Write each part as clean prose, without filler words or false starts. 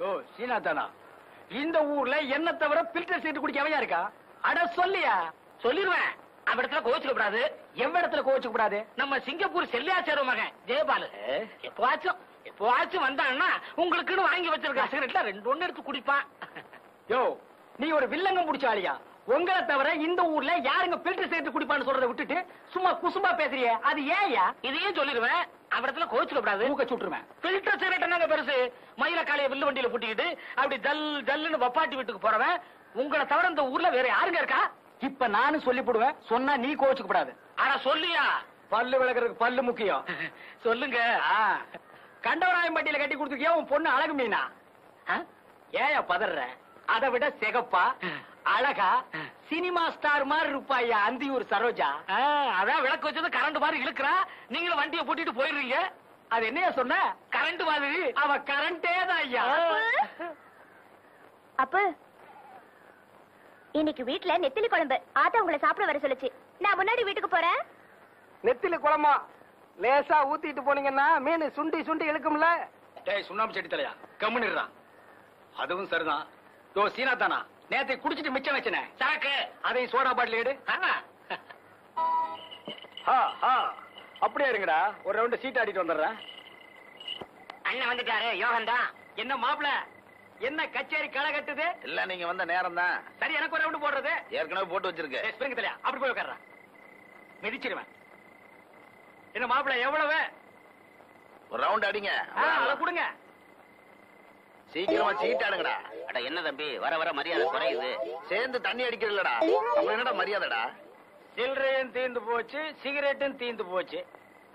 ஓ சீனாதானா, இந்த ஊர்ல என்ன தவிர பில்டர் சீட்டு குடிக்கவையா இருக்கா? அட சொல்லியா? சொல்லிடுவேன். அந்த இடத்துல கோவிச்சுக்க கூடாது. எவ்விடத்துல கோவிச்சுக்க கூடாது? நம்ம சிங்கப்பூர் செல்லியாச்சார மகன் ஜெயபாலு எப்பவாச்சும் வந்தான்னா உங்களுக்குன்னு வாங்கி வச்சிருக்க சிகரெட்ல 2 எடுத்து குடிப்பான். யோ, நீ ஒரு வில்லங்கம் முடிச்ச ஆளியா? உங்களை தவிர இந்த ஊர்ல யாருங்க பில்டர் சீட்டு குடிப்பான்னு சொல்றதை விட்டுட்டு சும்மா குசும்பா பேசுறியே, அது ஏயா? இதையும் சொல்லிடுவேன். அந்த இடத்துல கோவிச்சுக்க கூடாது. மூக்க சுட்டுருவேன். பில்டர் சிகரெட் என்னங்க பெருசு? மயில காலைய வில்லு வண்டியில பூட்டிக்கிட்டு அப்படி ஜல் ஜல்லுன்னு வப்பாட்டி வீட்டுக்கு போறவன் உங்களை தவிர இந்த ஊர்ல வேற யாருங்க இருக்கா? இப்ப நானும் சொல்லி போடுவேன், சொன்னா நீ கோவிச்சுக்க கூடாது. ஆனா சொல்லியா? பல்லு விளக்குறதுக்கு பல்லு முக்கியம். சொல்லுங்க. கண்டவராயன் பட்டியில கட்டி கொடுத்துருக்கியா உன் பொண்ணு அழகு மீனா? ஏயா பதற? அதை விட சிகப்பா அழகா சினிமா ஸ்டார் மாதிரி இருப்பாயா அந்தியூர் சரோஜா. அதான் விளக்கு வச்சது கரண்ட் மாதிரி இழுக்கிறா. நீங்களும் வண்டியை பூட்டிட்டு போயிடுறீங்க. அது என்னையா சொன்ன? கரண்ட் மாதிரி. அவ கரண்டே தான் ஐயா. அப்ப இன்னைக்கு வீட்டுல நெத்திலி குழம்பு. ஆத்தா உங்களை சாப்பிட வர சொல்லுச்சு. நான் முன்னாடி வீட்டுக்கு போறேன். நெத்திலி குழம்பா லேசா ஊத்திட்டு போனீங்கன்னா மீன் சுண்டி சுண்டி இழுக்கும்ல. டேய் சுண்ணாம்பு செட்டி தலையா, கம்முன்னுறான். அதுவும் சரிதான். யோ சீனாதானா, நேத்தை குடிச்சிட்டு மிச்சம் வச்சனே சாக்கு, அதையும் சோடா பாட்டில் எடு. அப்படியே இருங்கடா, ஒரு ரவுண்ட் சீட் ஆடிட்டு வந்துடுறேன். அண்ணன் வந்துட்டாரு. யோகன் தான். என்ன மாப்பிள, என்ன கச்சேரி களை கட்டுது? இல்ல நீங்க வந்த நேரம் தான். சரி, எனக்கு ஒரு ரவுண்ட் போடுறது. ஏற்கனவே போட்டு வச்சிருக்கு. ஸ்பிரிங் தலையா, அப்படி போய் உட்கார்றேன். மிதிச்சிருவேன். என்ன மாப்பிள, எவ்வளவு? ஒரு ரவுண்ட் அடிங்க. அதை கொடுங்க. சீக்கிரமா சீட் ஆடுங்கடா. அட என்ன தம்பி, வர வர மரியாதை குறையுது. சேர்ந்து தண்ணி அடிக்கிறீங்களடா, அப்ப என்னடா மரியாதைடா? சில்லறையும் தீந்து போச்சு, சிகரெட்டும் தீந்து போச்சு.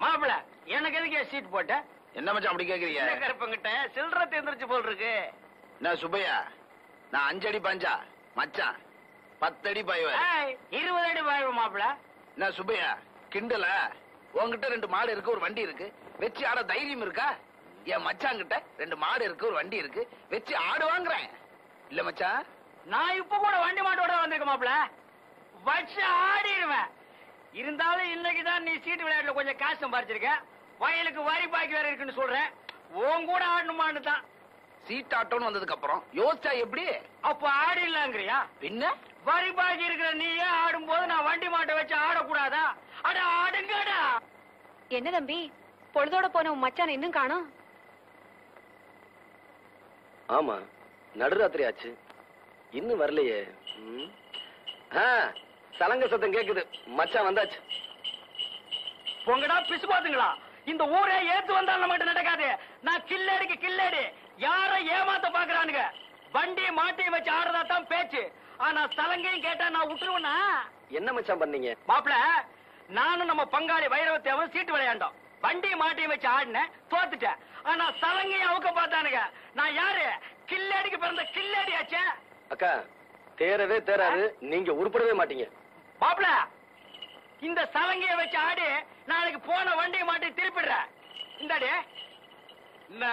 மாப்பிள, எனக்கு எதுக்கு சீட் போட்ட? என்ன மச்சான் அப்படி கேக்குறீங்க? கருப்பங்கிட்ட சில்லறை தீந்துருச்சு போல் இருக்கு. என்ன சுப்பையா, நான் 5 அடி பாஞ்சா மச்சான் 10 அடி பாய்வேன். 20 அடி பாய்வு மாப்பிள. என்ன சுப்பையா கிண்டல? உன்கிட்ட 2 மாடு இருக்கு, ஒரு வண்டி இருக்கு, வச்சு ஆட தைரியம் இருக்கா? என் மச்சான் கிட்ட 2 மாடு இருக்கு, ஒரு வண்டி இருக்கு, வச்சு ஆடு வாங்குறேன். இல்ல மச்சான், நான் இப்ப கூட வண்டி மாட்டோட வந்திருக்க மாப்பிள, வச்சு ஆடிடுவேன். இருந்தாலும் இன்னைக்குதான் நீ சீட்டு விளையாட்டுல கொஞ்சம் காசு சம்பாரிச்சிருக்க. வயலுக்கு வரி பாக்கி வேற இருக்குன்னு சொல்றேன். உன் கூட ஆடணுமான்னு தான். சீட் ஆட்டோன்னு வந்ததுக்கு அப்புறம் யோசிச்சா எப்படி? அப்ப ஆடிடலாங்கிறியா? பின்ன வரி பாக்கி இருக்கிற நீயே ஆடும் போது நான் வண்டி மாட்டை வச்சு ஆடக்கூடாதா? அட ஆடுங்கடா. என்ன தம்பி, பொழுதோட போன உன் மச்சான் இன்னும் காணோம்? ஆமா, நடுராத்திரி ஆச்சு, இன்னும் வரலையே. சலங்க சத்தம் கேக்குது, மச்சான் வந்தாச்சு. உங்கடா பிசு பாத்துங்களா? இந்த ஊரே ஏத்து வந்தாலும் நம்மகிட்ட நடக்காது. நான் கில்லடிக்கு கில்லடி. யார ஏமாத்த பாக்குறானுங்க. வண்டி மாட்டையும் வச்சு ஆடுறதா தான் பேச்சு. ஆனா சலங்கையும் கேட்டா நான் விட்டுருவேனா? என்ன மச்சான் பண்ணீங்க? மாப்பிள, நானும் நம்ம பங்காளி வைரவத்தேவன் சீட்டு விளையாண்டோம். வண்டி மாட்டையும் வச்சு ஆடினேன், தோத்துட்டேன். ஆனா சலங்கையும் அவுக்க பார்த்தானுங்க. நான் யாரு? கில்லடிக்கு பிறந்த கில்லடி ஆச்சே. அக்கா, தேரவே தேராது, நீங்க உருப்படவே மாட்டீங்க. மாப்பிள, இந்த சலங்கையை வச்சு ஆடி நாளைக்கு போன வண்டியை மாட்டி திருப்பிடுற. இந்தாடி. என்ன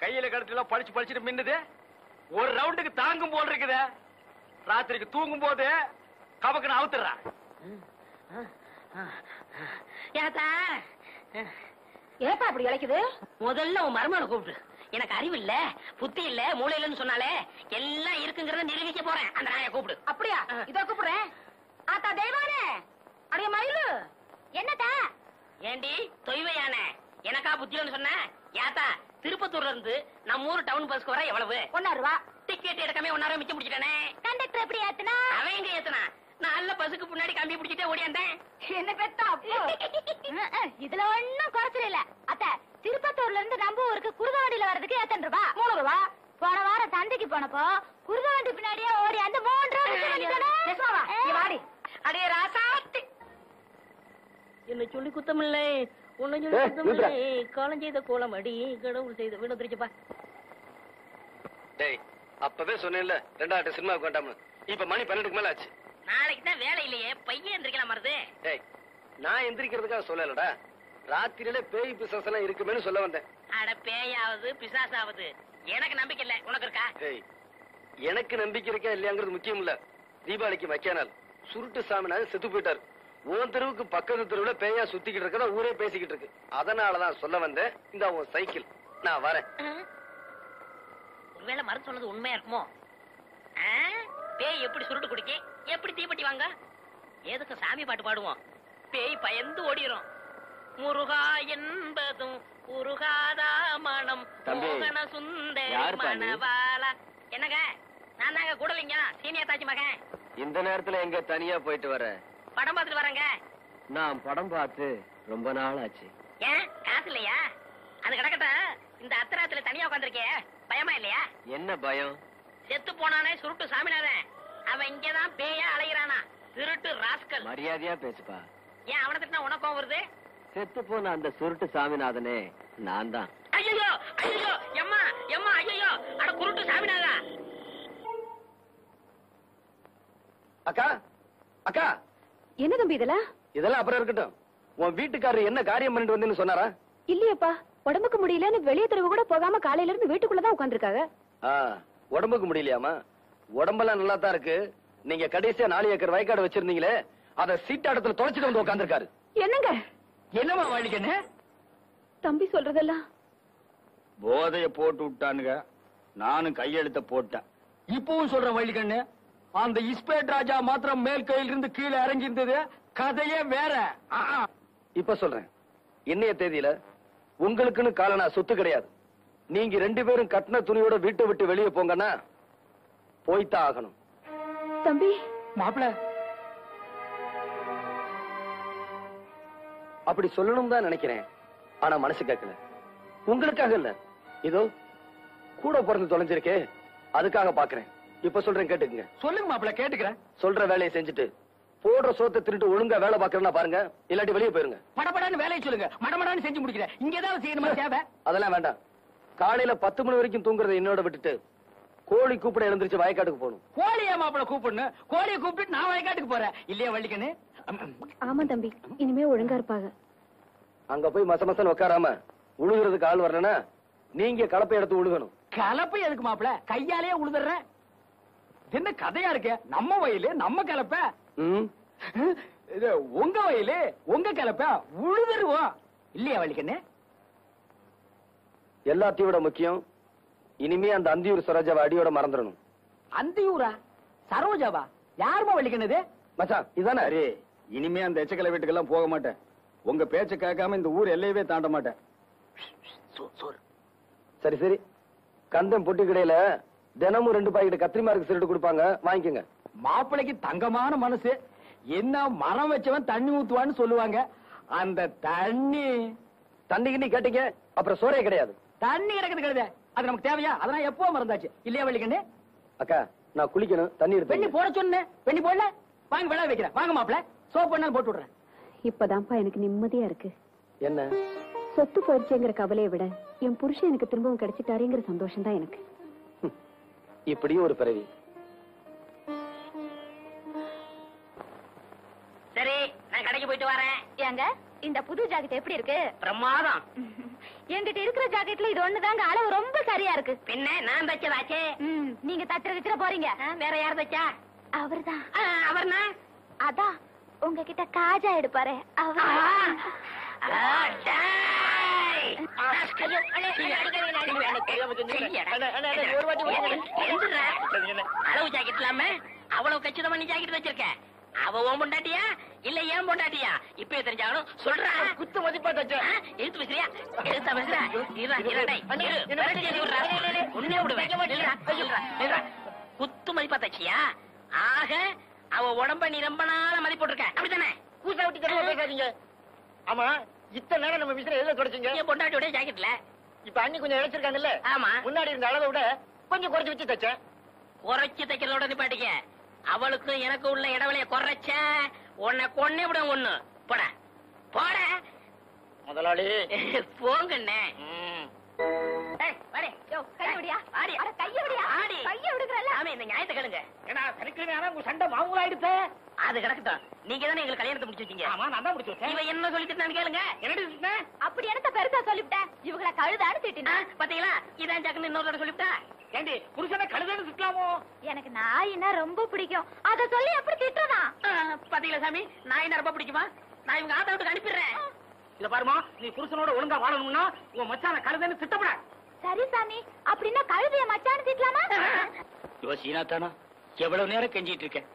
கையில கடத்துல பழிச்சு பழிச்சுட்டு மின்னுது? ஒரு ரவுண்டுக்கு தாங்கும் போல் இருக்குது. ராத்திரிக்கு தூங்கும் போது கபக்குன்னு அவுத்துறான். ஏப்பா அப்படி இழைக்குது? முதல்ல உன் மருமனை கூப்பிட்டு. எனக்கு அறிவு இல்ல, புத்தி இல்ல, மூளை இல்லன்னு சொன்னாலே எல்லாம் இருக்குங்கிறத நிரூபிக்க போறேன். அந்த நாயை கூப்பிடு. அப்படியா? இதோ கூப்பிடுறேன். ஆத்தா தெய்வானே, அடைய மயிலு, என்னத்தா? ஏண்டி தொய்வையான எனக்கா புத்தியோன்னு சொன்ன? யாத்தா, திருப்பத்தூர்ல இருந்து நம்ம ஊர் டவுன் பஸ்க்கு வர எவ்வளவு? 1 ரூபா. டிக்கெட் எடுக்கமே 1 மிச்சம் பிடிச்சிட்டானே. கண்டக்டர் எப்படி ஏத்துனா? அவன் எங்க ஏத்துனா? நல்ல பஸ்ஸுக்கு முன்னாடி கம்பி பிடிச்சிட்டே ஓடியாந்தேன். என்ன பெத்தா அப்போ? இதுல ஒண்ணும் குறைச்சல் இல்ல. அத்த, திருப்பத்தூர்ல இருந்து நம்ம ஊருக்கு குருதவண்டியில வர்றதுக்கு 8 ரூபா. 3 ரூபா. போன வாரம் சந்தைக்கு போனப்போ குருதவண்டி பின்னாடியே ஓடி அந்த 3 ரூபா. வாடி அடே ராசாத்தி, என்ன சொல்லி குத்தமில்லை, உன்னை சொல்லி குத்தமில்லை. காலம் செய்த கோலம் அடி, கடவுள் செய்த வீடு திருச்சப்பா. டேய், அப்பவே சொன்னேன்ல 2 சினிமாவுக்கு வேண்டாம்னு. இப்ப மணி 12க்கு மேல ஆச்சு. நாளைக்கு தான் வேலை இல்லையே, பையன் எந்திரிக்கலாம் மருது. டேய், நான் எந்திரிக்கிறதுக்காக சொல்லலடா, ராத்திரியில பேய் பிசாசு எல்லாம் இருக்குமேன்னு சொல்ல வந்தேன். அட பேயாவது பிசாசாவது எனக்கு நம்பிக்கை இல்ல, உனக்கு இருக்கா? டேய், எனக்கு நம்பிக்கை இருக்கா இல்லையாங்கிறது முக்கியம் இல்ல. தீபாவளிக்கு வைக்கானால் சுருட்டு சாமினாரு செத்து போயிட்டாரு. உன் தெருவுக்கு பக்கத்து தெருவுல பேயா சுத்திக்கிட்டு இருக்கதா ஊரே பேசிக்கிட்டு இருக்கு. அதனாலதான் சொல்ல வந்தேன். இந்த உன் சைக்கிள், நான் வரேன். ஒருவேளை மருந்து சொன்னது உண்மையா இருக்குமோ? பேய் எப்படி சுருட்டு குடிக்க, எப்படி தீப்பெட்டி வாங்க? எதுக்கு சாமி பாட்டு பாடுவோம்? பேய் பயந்து ஓடிரும். முருகா என்பதும் உருகாதா மனம் மோகன சுந்தரி மணவாளா. என்னங்க, நான் தாங்க கூடலிங்க, சீனியர் தாச்சி மகன். இந்த நேரத்துல எங்க தனியா போயிட்டு வர? படம் பார்த்துட்டு வரேங்க. நான் படம் பார்த்து ரொம்ப நாள் ஆச்சு. ஏன் காசு இல்லையா? அது கிடக்கட்டும். இந்த அத்தராத்துல தனியா உட்காந்துருக்கே, பயமா இல்லையா? என்ன பயம்? செத்து போனானே சுருட்டு சாமிநாதன், அவன் இங்கதான் பேயா அலைகிறானா? திருட்டு ராஸ்கல். மரியாதையா பேசுப்பா. ஏன் அவனை திட்டினா உனக்கும் வருது? செத்து போன அந்த சுருட்டு சாமிநாதனே நான் தான். ஐயோ ஐயோ, எம்மா எம்மா, ஐயோ, அட குருட்டு சாமிநாதா. அக்கா அக்கா, என்ன தம்பி இதெல்லாம்? இதெல்லாம் அப்புறம் இருக்கட்டும். உன் வீட்டுக்காரர் என்ன காரியம் பண்ணிட்டு வந்தேன்னு சொன்னாரா? இல்லையப்பா, உடம்புக்கு முடியலன்னு வெளியே தெருவு கூட போகாம காலையில இருந்து வீட்டுக்குள்ளதான் உட்காந்துருக்காங்க. உடம்புக்கு முடியலையாமா? உடம்பெல்லாம் நல்லா தான் இருக்கு. நீங்க கடைசியா 4 ஏக்கர் வயக்காடு வச்சிருந்தீங்களே, அத சீட்டாடத்துல தொலைச்சிட்டு வந்து உட்காந்துருக்காரு. என்னங்க என்னமா வழிக்கண்ணு? தம்பி சொல்றதெல்லாம்? போதைய போட்டு விட்டானுங்க, நானும் கையெழுத்த போட்டேன். இப்பவும் சொல்றேன் வழிக்கண்ணு, அந்த இஸ்பேட் ராஜா மாத்திரம் மேல் கையில இருந்து கீழே இறங்கி இருந்தது, கதையே வேற. இப்ப சொல்றேன், இன்னைய தேதியில உங்களுக்குன்னு காலனா சொத்து கிடையாது. நீங்க 2 பேரும் கட்டின துணியோட வீட்டை விட்டு வெளியே போங்கன்னா போய்தான் ஆகணும். தம்பி மாப்பிள அப்படி சொல்லணும் தான் நினைக்கிறேன், ஆனா மனசு கேட்கல. உங்களுக்காக இல்ல, இதோ கூட பிறந்து தொலைஞ்சிருக்கே அதுக்காக பாக்குறேன். இப்ப சொல்றேன், கேட்டுக்குங்க. சொல்லுங்க மாப்பிள, கேட்டுக்கிறேன். சொல்ற வேலையை செஞ்சுட்டு போடுற சோத்தை திருட்டு ஒழுங்கா வேலை பாக்குறேன்னா பாருங்க, இல்லாட்டி வெளியே போயிருங்க. படபடான்னு வேலையை சொல்லுங்க, மடமடான்னு செஞ்சு முடிக்கிறேன். இங்க ஏதாவது செய்யணுமா தேவை? அதெல்லாம் வேண்டாம். காலையில 10 மணி வரைக்கும் தூங்குறதை என்னோட விட்டுட்டு கோழி கூப்பிட எழுந்திருச்சு வயக்காட்டுக்கு போகணும். கோழியா மாப்பிள கூப்பிடணும்? கோழியை கூப்பிட்டு நான் வயக்காட்டுக்கு போறேன் இல்லையா வள்ளிக்கண்ணு? ஆமா தம்பி, இனிமே ஒழுங்கா இருப்பாங்க. அங்க போய் மசமசன் உட்காராம உழுகுறதுக்கு ஆள் வரலன்னா நீங்க கலப்பை எடுத்து உழுகணும். கலப்பை எதுக்கு மாப்பிள? கையாலேயே உழுதுறேன். என்ன கதையா இருக்கு? நம்ம வயலு நம்ம கலப்ப, இது உங்க வயலு உங்க கலப்ப, உழுதுருவோம் இல்லையா வள்ளிக்கண்ணு? எல்லாத்தையும் விட முக்கியம், இனிமே அந்த அந்தியூர் சரோஜாவை அடியோட மறந்துடணும். அந்தியூரா? சரோஜாவா? யாருமா வள்ளிக்கண்ணது? மச்சான் இதானே? அரே, இனிமே அந்த எச்சக்கலை வீட்டுக்கெல்லாம் போக மாட்டேன். உங்க பேச்ச கேட்காம இந்த ஊர் எல்லையவே தாண்ட மாட்டேன். சரி சரி, கந்தம் பொட்டி கடையில தினமும் 2 பாக்கெட் கத்திரிமாருக்கு சிரட்டு கொடுப்பாங்க, வாங்கிக்கோங்க. மாப்பிளைக்கு தங்கமான மனசு. என்ன மரம் வச்சவன் தண்ணி ஊத்துவான்னு சொல்லுவாங்க. அந்த தண்ணிக்கு கேட்டீங்க, அப்புறம் சோறே கிடையாது. தண்ணி கிடக்குது கிடையாது, அது நமக்கு தேவையா? அதெல்லாம் எப்போ மறந்தாச்சு இல்லையா வள்ளிக்கண்ணு? அக்கா, நான் குளிக்கணும், தண்ணி எடுத்து. பெண்ணி போட சொன்னேன், பெண்ணி போடல. வாங்க விழா வைக்கிறேன், வாங்க மாப்பிள. சோப்பு பண்ணாலும் போட்டு விடுறேன். இப்பதான்ப்பா எனக்கு நிம்மதியா இருக்கு. என்ன? சொத்து போயிடுச்சுங்கிற கவலையை விட என் புருஷன் எனக்கு திரும்பவும் கிடைச்சிட்டாருங்கிற சந்தோஷம் தான் எனக்கு. இப்படியும் ஒரு பிறவி. சரி, நான் கடைக்கு போயிட்டு வரேன். ஏங்க, இந்த புது ஜாக்கெட் எப்படி இருக்கு? பிரமாதம். என்கிட்ட இருக்கிற ஜாக்கெட்ல இது ஒண்ணுதாங்க அளவு ரொம்ப சரியா இருக்கு. பின்ன நான் தச்சதாச்சே. நீங்க தச்சுற போறீங்க. வேற யார் தச்சா? அவர்தான். அவர்னா? அதான் உங்ககிட்ட காஜா எடுப்பாரு அவர். அளவு ஜாக்கெட் இல்லாம அவ்வளவு கச்சிதமா நீ ஜாக்கெட் வச்சிருக்க. அவ ஓம் பொண்டாட்டியா இல்ல ஏன் பொண்டாட்டியா? இப்ப தெரிஞ்சாலும் சொல்றா. குத்து மதிப்பா தச்ச. எழுத்து பேசுறியா? எழுத்தா பேசுறா? உன்னே விடுவேன். குத்து மதிப்பா தச்சியா? ஆக அவ உடம்ப நீ ரொம்ப நாள மதிப்பு போட்டிருக்க, அப்படித்தானே? கூசா விட்டு தரமா பேசாதீங்க. ஆமா, இத்தனை நேரம் நம்ம விசிற எதுல தொடச்சிங்க? என் பொண்டாட்டியோட ஜாக்கெட்ல. இப்ப அண்ணி கொஞ்சம் இழைச்சிருக்காங்கல்ல? ஆமா. முன்னாடி இருந்த அளவை விட கொஞ்சம் குறைச்சு வச்சு தச்சேன். குறைச்சு தைக்கிறதோட நிப்பாட்டிக்க. அவளுக்கு எனக்கு உள்ள இடைவெளிய குறைச்ச உன்னை கொன்னே விட ஒண்ணு. போட போட முதலாளி. போங்கண்ணே. இந்த நியாயத்தை கேளுங்க. சண்டை மாமூல் ஆயிடுச்சு. அது கிடக்கட்டும். நீங்க தானே எங்களுக்கு கல்யாணத்தை முடிச்சு வச்சீங்க. ஆமா, நான் தான் முடிச்சு வச்சேன். இவ என்ன சொல்லிட்டு கேளுங்க. என்ன? அப்படி எனக்கு பெருசா சொல்லிவிட்டேன். இவங்களை கழுதான்னு திட்டினா பாத்தீங்களா? இதான் ஜாக்குன்னு இன்னொரு சொல்லிவிட்டா. ஏண்டி புருஷனை கழுதான்னு திட்டலாமோ? எனக்கு நாயினா ரொம்ப பிடிக்கும். அத சொல்லி எப்படி திட்டுறதா? பாத்தீங்களா சாமி, நாய் ரொம்ப பிடிக்குமா? நான் இவங்க ஆத்தா விட்டுக்கு அனுப்பிடுறேன். இத பாருமா, நீ புருஷனோட ஒழுங்கா வாழணும்னா உன் மச்சான கழுதான்னு திட்டப்பட. சரி சாமி, அப்படின்னா கழுதைய மச்சான்னு திட்டலாமா? யோசினா தானா எவ்வளவு நேரம் கெஞ்சிட்டு இருக்கேன்.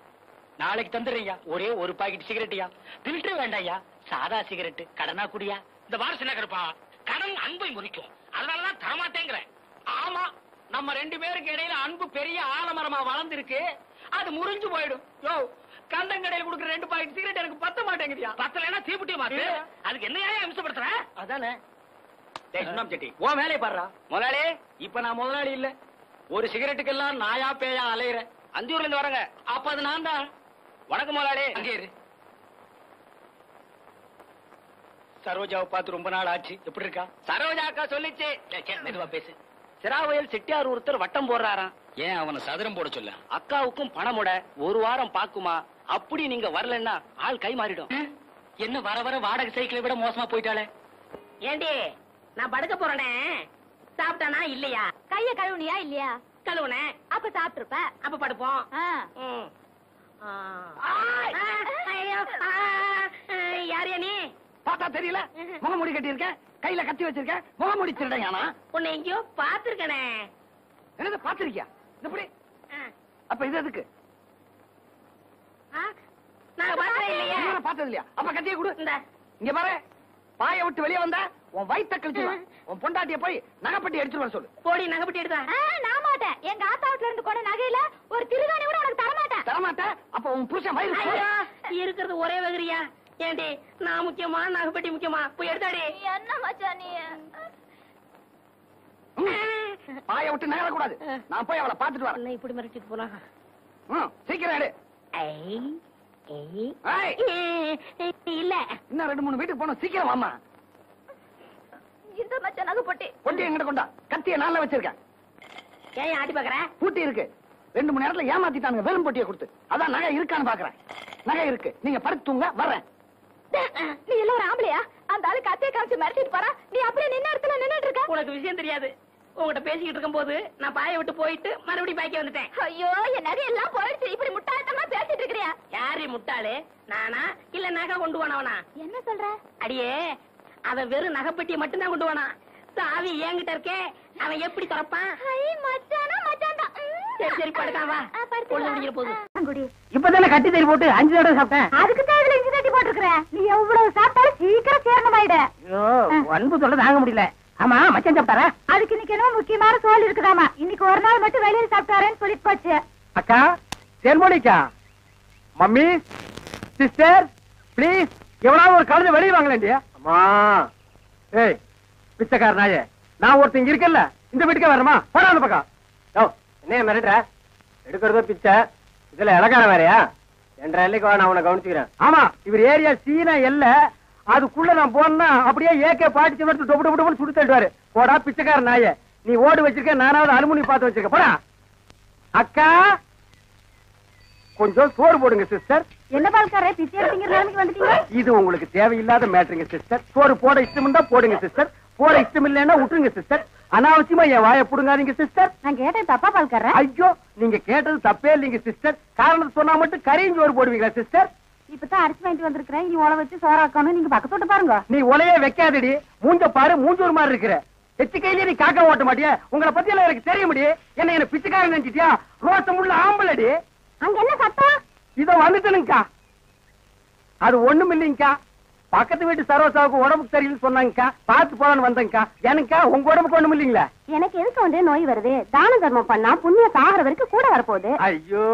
நாளைக்கு தந்துடுறியா ஒரே ஒரு பாக்கெட் சிகரெட்யா. பில்டர் வேண்டாயா, சாதா சிகரெட். கடனா குடியா. இந்த வாரசு நகர்ப்பா கடன் அன்பை முறிக்கும், அதனாலதான் தரமாட்டேங்கிறேன். ஆமா, நம்ம 2 பேருக்கு இடையில அன்பு பெரிய ஆலமரமா வளர்ந்துருக்கு. அது முறிஞ்சு போயிடும். யோ, கந்தங்கடையில் கொடுக்குற 2 பாக்கெட் சிகரெட் எனக்கு பத்த மாட்டேங்குதியா. பத்தலைன்னா தீப்புட்டிய மாத்து. அதுக்கு என்ன அம்சப்படுத்துற? அதானே. சுண்ணாம் செட்டி, உன் வேலையை பாடுறா. முதலாளி, இப்ப நான் முதலாளி இல்ல. ஒரு சிகரெட்டுக்கெல்லாம் நாயா பேயா அலையிறேன். அந்தியூர்ல இருந்து வரங்க. அப்ப அது நான் தான். வணக்கம் முதலாளி. அங்கே இரு. சரோஜாவை பார்த்து ரொம்ப நாள் ஆச்சு. எப்படி இருக்கா? சரோஜா அக்கா சொல்லிச்சு. மெதுவா பேசு. சிராவயல் செட்டியார் ஒருத்தர் வட்டம் போடுறாராம். ஏன் அவனை சதுரம் போட சொல்ல? அக்காவுக்கும் பணமுட 1 வாரம் பாக்குமா. அப்படி நீங்க வரலன்னா ஆள் கை மாறிடும். என்ன வர வர வாடகை சைக்கிளை விட மோசமா போயிட்டாளே. ஏண்டி நான் படுக்க போறேனே, சாப்பிட்டானா இல்லையா? கைய கழுவுனியா இல்லையா? கழுவுனே. அப்ப சாப்பிட்டுருப்ப. அப்ப படுப்போம். ம். ஐயோ, யாரையா நீ? பார்த்தா தெரியல. முகமூடி கட்டி இருக்க, கையில கத்தி வச்சிருக்க. முகமூடி திருடையானா? உன்னை எங்கேயோ பாத்துருக்கனே. என்னது பாத்திருக்கியா? இப்படி அப்ப இது எதுக்கு? நான் பார்த்தே இல்லையா? பார்த்தது இல்லையா? அப்ப கத்தியை கொடு. இந்த இங்க பாரு, பாய விட்டு வெளியே வந்தா உன் வயித்த கழிச்சுடுவேன். உன் பொண்டாட்டிய போய் நகைப்பட்டி எடுத்துட்டு வர சொல்லு. போடி நகைப்பட்டி எடுத்தா. நான் மாட்டேன். எங்க ஆத்தா வீட்டுல இருந்து கொண்ட நகையில ஒரு திருகாணி கூட உனக்கு தர மாட்டேன். தரமாட்டேன். அப்ப உன் புருஷன் வயிறு ஐயோ, இருக்கிறது ஒரே வகிரியா? ஏண்டி நான் முக்கியமா நகைப்பட்டி முக்கியமா? போய் எடுத்தாடி. என்ன மச்சான் நீ? பாய விட்டு நகர கூடாது. நான் போய் அவளை பாத்துட்டு வரேன். என்ன இப்படி மிரட்டிட்டு போனா? சீக்கிரம் எடு. இல்ல இன்னும் 2-3 வீட்டுக்கு போனோம். சீக்கிரம் வாமா. இந்த மச்சான் நகை பொட்டி. பொட்டி எங்கிட்ட கொண்டா. கத்திய நாள்ல வச்சிருக்கேன். ஏன் ஆட்டி பாக்குற? பூட்டி இருக்கு. 2 மணி நேரத்துல ஏமாத்திட்டானுங்க வேலும் பொட்டியை கொடுத்து. அதான் நகை இருக்கான்னு பாக்குறேன். நகை இருக்கு. நீங்க படுத்துங்க, வர்றேன். நீ எல்லாம் ஒரு ஆம்பளையா? அந்த ஆளு கத்திய காமிச்சு மிரட்டிட்டு போறா. நீ அப்படியே நின்ன இடத்துல நின்னுட்டு இருக்க. உனக்கு விஷயம் தெரியாது. உங்ககிட்ட பேசிக்கிட்டு இருக்கும் போது நான் பாய விட்டு போயிட்டு மறுபடியும் பாய்க்க வந்துட்டேன். ஐயோ, என் நகை எல்லாம் போயிடுச்சு. இப்படி முட்டாள்தனமா பேசிட்டு இருக்கிறியா? யாரு முட்டாளு? நானா இல்ல நகை கொண்டு போனவனா? என்ன சொல்ற? அடியே, அவன் வெறும் நகைப்பட்டியை மட்டும்தான் கொண்டு போனான். சாவி என்கிட்ட இருக்கே, அவன் எப்படி திறப்பான்? மச்சானா மச்சான் தான். சரி சரி படுக்காம வா. பொழுது முடிஞ்சிட போகுது. இப்பதானே கட்டி தறி போட்டு 5 தடவை சாப்பிட்டேன். அதுக்கு தான் இதுல இஞ்சி தட்டி போட்டுருக்கிற. நீ எவ்வளவு சாப்பிட்டாலும் சீக்கிரம் சேரணமாயிட. அன்பு சொல்ல தாங்க முடியல. ஆமா, மச்சான் சாப்பிட்டாரா? அதுக்கு இன்னைக்கு என்ன முக்கியமான சோல் இருக்குதாமா. இன்னைக்கு ஒரு நாள் மட்டும் வெளியில சாப்பிட்டாரேன்னு சொல்லிட்டு போச்சு. அக்கா, தேன்மொழிக்கா, மம்மி, சிஸ்டர், பிளீஸ் எவ்வளவு ஒரு கழுதை வெளியே வாங்கலேண்டியா? அம்மா, ஏய் பிச்சைக்கார நாயே, நான் ஒருத்தங்க இருக்கல, இந்த வீட்டுக்கே வரமா? போடா அந்த பக்கம். என்ன மிரட்டுற? எடுக்கிறதோ பிச்சை, இதுல இலக்கார வேறையா? 2 எல்லைக்கு வா, நான் உன்னை கவனிச்சுக்கிறேன். ஆமா, இவர் ஏரியா சீனா எல்ல, அதுக்குள்ள நான் போனா அப்படியே ஏகே பாட்டிச்சு எடுத்து டொப்பு டொப்பு டொப்பு சுடு தள்ளுவாரு. போடா பிச்சைக்கார நாயே, நீ ஓடு வச்சிருக்க, நானாவது அலுமினியம் பார்த்து வச்சிருக்க. போடா. அக்கா, கொஞ்சம் சோறு போடுங்க சிஸ்டர். என்ன பால்காரே, பிச்சை எடுத்தீங்க நிலைமைக்கு வந்துட்டீங்க. இது உங்களுக்கு தேவையில்லாத மேட்டருங்க சிஸ்டர். சோறு போட இஷ்டம் இருந்தா போடுங்க சிஸ்டர், போட இஷ்டம் இல்லைன்னா விட்டுருங்க சிஸ்டர். அனாவசியமா என் வாயை புடுங்காதீங்க சிஸ்டர். நான் கேட்டேன் தப்பா பால்காரே? ஐயோ, நீங்க கேட்டது தப்பே இல்லைங்க சிஸ்டர். காரணம் சொன்னா மட்டும் கரையும் சோறு போடுவீங்களா சிஸ்டர்? இப்பதான் அரிசி வாங்கிட்டு வந்திருக்கிறேன். இனி உழ வச்சு சோறாக்கணும். நீங்க பக்கத்தோட்ட பாருங்க. நீ உலையே வைக்காதடி, மூஞ்ச பாரு, மூஞ்சூர் மாதிரி இருக்கிற. எச்சு கையிலே நீ காக்க ஓட்ட மாட்டியா? உங்களை பத்தி எல்லாம் எனக்கு தெரிய முடியும். என்ன பிச்சைக்காரன் நினைச்சிட்டியா? ரோசம் உள்ள ஆம்பளடி. அங்க என்ன சத்தம்? இதோ வந்துட்டனுங்கக்கா. அது ஒண்ணும் இல்லைங்கக்கா, பக்கத்து வீட்டு சரோசாவுக்கு உடம்புக்கு சரியில்லைன்னு சொன்னாங்கக்கா, பார்த்து போலான்னு வந்தேங்கக்கா. எனக்கா உங்க உடம்புக்கு ஒண்ணும் இல்லைங்களா? எனக்கு எதுக்கு வந்து நோய் வருது? தான தர்மம் பண்ணா புண்ணியம் சாகர வரைக்கும் கூட வரப்போகுது. ஐயோ,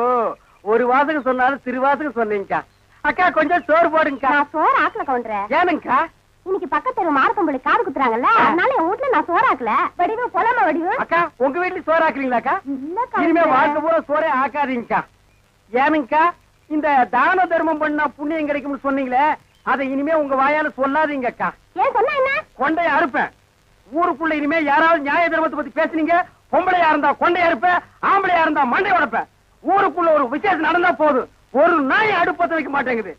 ஒரு வாசகம் சொன்னாலும் திருவாசகம் சொன்னீங்கக்கா. அக்கா கொஞ்சம் சோறு போடுங்கக்கா. நான் சோறு ஆக்கல கவுண்டரே. ஏனுங்கக்கா? இன்னைக்கு பக்கத்து மாரப்பம்பளி காது குத்துறாங்கல்ல, அதனால என் வீட்டுல நான் சோறு ஆக்கல. வடிவு பொலம வடிவு. அக்கா, உங்க வீட்டுல சோறு ஆக்குறீங்களாக்கா? இல்ல இனிமே வாழ்க்கை பூரா சோறே ஆக்காதீங்கக்கா. ஏனுங்கக்கா, இந்த தான தர்மம் பண்ணா புண்ணியம் கிடைக்கும்னு சொன்னீங்களே, அதை இனிமே உங்க வாயால சொல்லாதீங்கக்கா. ஏன் சொன்னா என்ன? கொண்டைய அறுப்பேன். ஊருக்குள்ள இனிமே யாராவது நியாய தர்மத்தை பத்தி பேசுனீங்க, பொம்பளையா இருந்தா கொண்டைய அறுப்பேன், ஆம்பளையா இருந்தா மண்டை உடைப்பேன். ஊருக்குள்ள ஒரு விசேஷம் நடந்தா போதும், ஒரு நாய் அடுப்பத்த வைக்க மாட்டேங்குது.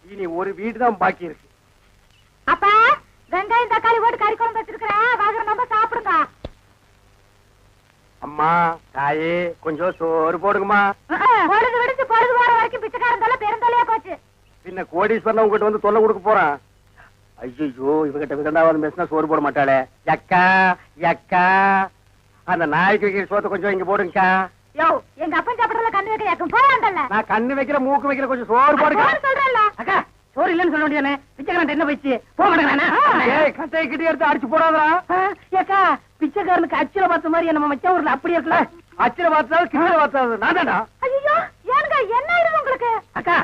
இனி ஒரு வீடு தான் பாக்கி இருக்கு. அப்பா, வெங்காயம் தக்காளி போட்டு கறி குழம்பு வச்சிருக்கிறேன், வாங்குற நம்ம சாப்பிடுங்க. அம்மா, தாயே, கொஞ்சம் சோறு போடுங்கம்மா. பொழுது விடுச்சு பொழுது போற வரைக்கும் பிச்சைக்காரன் தொல்லை பெருந்தொல்லையா போச்சு. பின்ன கோடீஸ்வரன் உங்ககிட்ட வந்து தொல்லை கொடுக்க போறான். ஐயோ இவகிட்ட விதண்டாவது பேசினா சோறு போட மாட்டாளே. எக்கா எக்கா அந்த நாய்க்கு வைக்கிற சோத்தை கொஞ்சம் இங்க போடுங்கக்கா. யோ எங்க அப்பன் சாப்பிடறதுல கண்ணு வைக்க யாக்கும் போயாண்டல்ல. நான் கண்ணு வைக்கிற மூக்கு வைக்கிற கொஞ்சம் சோறு போடுங்க சொல்றேன்ல. அக்கா. சோறு இல்லன்னு சொல்ல வேண்டியதானே. பிச்சைக்காரன் என்ன வச்சு போக மாட்டேங்கிறானே. ஏய் கட்டையை கிட்டி எடுத்து அடிச்சு போடாதடா. ஏக்கா பிச்சைக்காரனுக்கு அச்சில பார்த்த மாதிரி நம்ம மச்சான் ஊர்ல அப்படி இருக்கல. அச்சில பார்த்தா கிட்ட பார்த்தா நான் தான்டா. ஐயோ ஏங்க என்ன ஆயிடும் உங்களுக்கு? அக்கா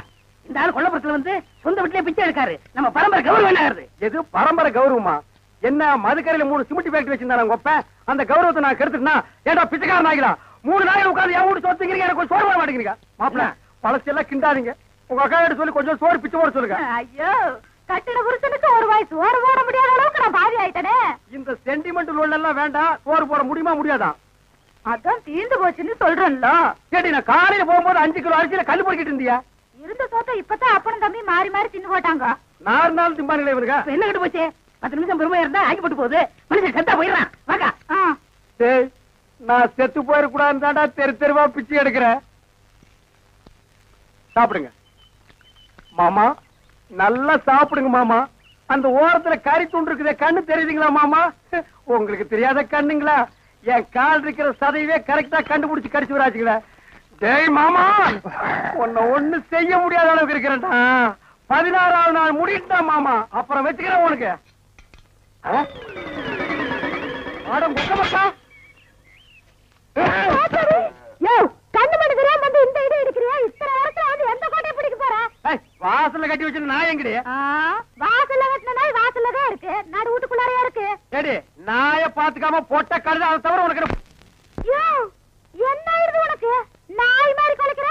இந்த ஆள் கொல்லப்புறத்துல வந்து சொந்த வீட்லயே பிச்சை எடுக்காரு. நம்ம பரம்பரை கௌரவம் என்ன ஆகுது? எது பரம்பரை கௌரவமா? என்ன மதுக்கரையில 3 சிமெண்ட் ஃபேக்டரி வச்சிருந்தாங்க உங்க அப்பா. அந்த கௌரவத்தை நான் கெடுத்துட்டா ஏடா பிச்சைக்காரன் ஆகிடா. 3 நாள் உட்கார்ந்து என் வீட்டு சொத்துக்கிறீங்க, எனக்கு சோறு போட மாட்டேங்கிறீங்க. மாப்பிள்ள பழசெல்லாம் கிண்டாதீங்க. உங்க அக்கா கிட்ட சொல்லி கொஞ்சம் சோறு பிச்சை போட சொல்லுங்க. ஐயோ கட்டின புருஷனுக்கு ஒரு வாய் சோறு போட முடியாத அளவுக்கு நான் பாதி ஆயிட்டனே. இந்த சென்டிமெண்ட் லோன் எல்லாம் வேண்டாம். சோறு போட முடியுமா முடியாதா? அதான் தீந்து போச்சுன்னு சொல்றேன்ல. கேட்டி நான் காலையில போகும்போது 5 கிலோ அரிசியில கல் பொறுக்கிட்டு இருந்தியா? இருந்த சோத்த இப்பதான் அப்பனும் தம்பி மாறி மாறி தின்னு போட்டாங்க. 4 நாள் திம்பானுங்களே இவனுங்க. என்ன கிட்ட போச்சு? 10 நிமிஷம் பெருமையா இருந்தா ஆகி போட்டு போகுது. மனுஷன் செத்தா போயிடறான். வாக்கா. டேய் நான் செத்து போயிடக்கூடாதுன்னு தாண்டா தெரு தெருவா பிச்சை எடுக்கிறேன். சாப்பிடுங்க மாமா, நல்லா சாப்பிடுங்க மாமா. அந்த ஓரத்துல கறி துண்டு இருக்குதே, கண்ணு தெரியுதுங்களா மாமா? உங்களுக்கு தெரியாத கண்ணுங்களா? என் கால் இருக்கிற சதையவே கரெக்டா கண்டுபிடிச்சு கடிச்சு வராச்சுங்களா? டேய் மாமா, உன்னை ஒண்ணு செய்ய முடியாத அளவுக்கு இருக்கிறேன்டா. 16ஆவது நாள் முடிட்டா மாமா, அப்புறம் வச்சுக்கிறேன் உனக்கு. கண்ணு மணி தெரியாம வந்து இந்த இடம் எடுக்கிறியா? இத்தனை நேரத்துல வந்து எந்த கோட்டையை பிடிக்க போற? வாசல்ல கட்டி வச்சு நாய் எங்கடி? வாசல்ல கட்டின நாய் வாசல்ல தான் இருக்கு. நடு வீட்டுக்குள்ளாரையா இருக்கு. ஏடி நாய பாத்துக்காம போட்ட கழுத அதை தவிர உனக்கு என்ன ஆயிருது உனக்கு? நாய் மாதிரி குலைக்கிற?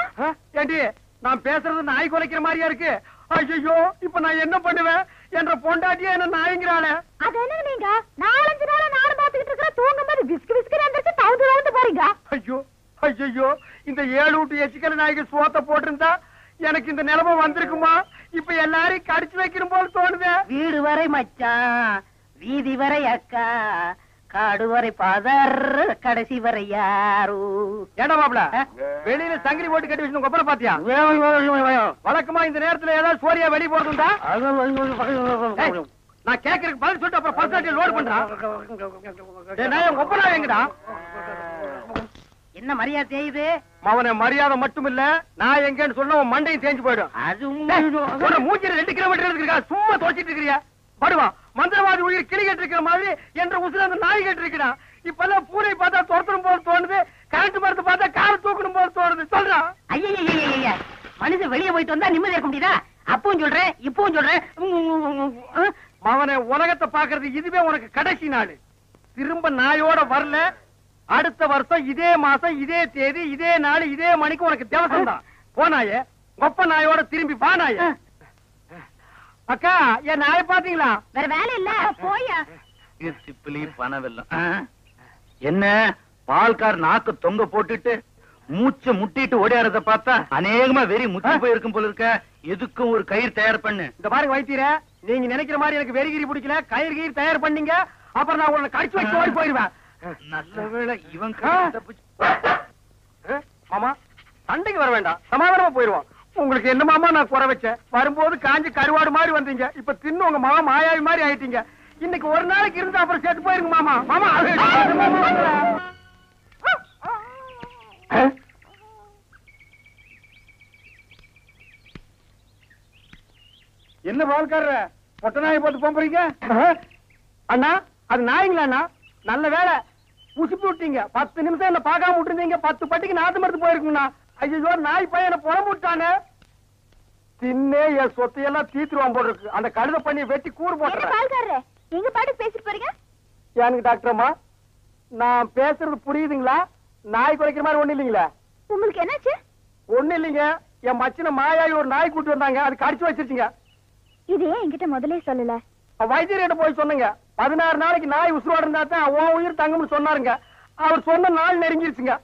ஏண்டி நான் பேசுறது நாய் குலைக்கிற மாதிரியா இருக்கு? ஐயோ இப்ப நான் என்ன பண்ணுவேன்? என்ற பொண்டாட்டியா என்ன நாய்ங்கிறாளே. அது என்ன நீங்க 4-5 நாளா நானும் பாத்துக்கிட்டு இருக்கிற தூங்கும் போது விஸ்கு விஸ்கு வந்துச்சு தவுந்து போறீங்க. ஐயோ ஐயோ இந்த 7 வீட்டு எச்சிக்கல நாய்க்கு சோத்த போட்டிருந்தா எனக்கு இந்த நிலைமை வந்திருக்குமா? இப்ப எல்லாரையும் கடிச்சு வைக்கணும் போல தோணுது. வீடு வரை மச்சான், வீதி வரை அக்கா, காடு வரை பாதர், கடைசி வரை யாரு. ஏடா மாப்ள வெளியில சங்கிலி போட்டு கட்டி வச்சு கொப்பரை பாத்தியா? வழக்கமா இந்த நேரத்துல ஏதாவது சோரியா வெளிய போறதுண்டா? நான் கேக்குறதுக்கு பதில் சொல்லிட்டு அப்புறம் பர்சனாலிட்டி லோட் பண்றான். கொப்பரா எங்கடா? என்ன மரியாதை செய்யுது? அவன மரியாதை மட்டும் இல்ல, நான் எங்கன்னு சொன்ன உன் மண்டையும் தேஞ்சு போயிடும். அது மூஞ்சில 2 கிலோமீட்டர் இருக்கா, சும்மா தோச்சிட்டு இருக்கிறியா? படுவா மந்திரவாதி உயிர் கிளி கட்டு இருக்கிற மாதிரி என்ற உசுர அந்த நாய் கட்டு இருக்கிறா. இப்பெல்லாம் பூனை பார்த்தா துரத்தணும் போல தோணுது, கரண்ட் மரத்தை பார்த்தா கார் தூக்கணும் போல தோணுது. சொல்றா. ஐயா மனுஷன் வெளியே போயிட்டு வந்தா நிம்மதி இருக்க முடியுதா? அப்பவும் சொல்றேன் இப்பவும் சொல்றேன். அவனை உலகத்தை பாக்குறது இதுவே உனக்கு கடைசி நாள். திரும்ப நாயோட வரல, அடுத்த வருஷம் இதே மாசம் இதே தேதி இதே நாள் இதே மணிக்கு உனக்கு திவசம் தான். போனாயே ஒப்ப நாயோட திரும்பி பானாய. அக்கா என் நாயை பாத்தீங்களா? வேற வேலை இல்ல போயா. சிப்பிலி பணவெல்லாம் என்ன பால்கார் நாக்கு தொங்க போட்டுட்டு மூச்சை முட்டிட்டு ஓடியாரத பார்த்தா அநேகமா வெறி முத்தி போயிருக்கும் போல இருக்க. எதுக்கும் ஒரு கயிறு தயார் பண்ணு. இந்த பாருங்க வைத்தீர, நீங்க நினைக்கிற மாதிரி எனக்கு வெறிகிரி பிடிக்கல. கயிறு தயார் பண்ணீங்க, அப்புறம் நான் உன்னை கடிச்சு வச்சு ஓடி போயிருவேன். நல்ல வேளை இவன் மாமா சண்டைக்கு வர வேண்டாம், சமாதானமா போயிருவான். உங்களுக்கு என்ன மாமா நான் குறை வச்சேன்? வரும்போது காஞ்சி கருவாடு மாதிரி வந்தீங்க, இப்ப தின்னு உங்க மாமா மாயாவி மாதிரி ஆயிட்டீங்க. இன்னைக்கு ஒரு நாளைக்கு இருந்தா அப்புறம் செத்து போயிருங்க மாமா. மாமா என்ன பால்கார பொட்ட நாயை போட்டு போறீங்க? அண்ணா அது நாய்ங்களா அண்ணா? நல்ல வேலை உசுப்பி விட்டீங்க. 10 நிமிஷம் என்ன பார்க்காம விட்டுருந்தீங்க, 10 பட்டிக்கு நாத்து மருந்து போயிருக்குண்ணா. ஐயோ நாய் பையனை புறம்பு விட்டானே. தின்னே என் சொத்தையெல்லாம் தீத்துருவான் போல இருக்கு. அந்த கழுத பண்ணி வெட்டி கூறு போட்டுறேன். எங்க பாட்டு பேசிட்டு போறீங்க? எனக்கு டாக்டர் அம்மா நான் பேசுறது புரியுதுங்களா? நாய் குறைக்கிற மாதிரி ஒண்ணு இல்லீங்களா? உங்களுக்கு என்னாச்சு? ஒண்ணு இல்லீங்க, என் மச்சின மாயாவி ஒரு நாய் கூட்டு வந்தாங்க, அது கடிச்சு வச்சிருச்சுங்க. இது ஏன் என்கிட்ட முதல்ல சொல்லல? வைத்தியர்கிட்ட போய் சொன்னீங்க. 16 நாளைக்கு நாய் உசுரோட இருந்தா தான் உன் உயிர் தங்கும்னு சொன்னாருங்க. அவர் சொன்ன நாள் நெருங்கிருச்சுங்க.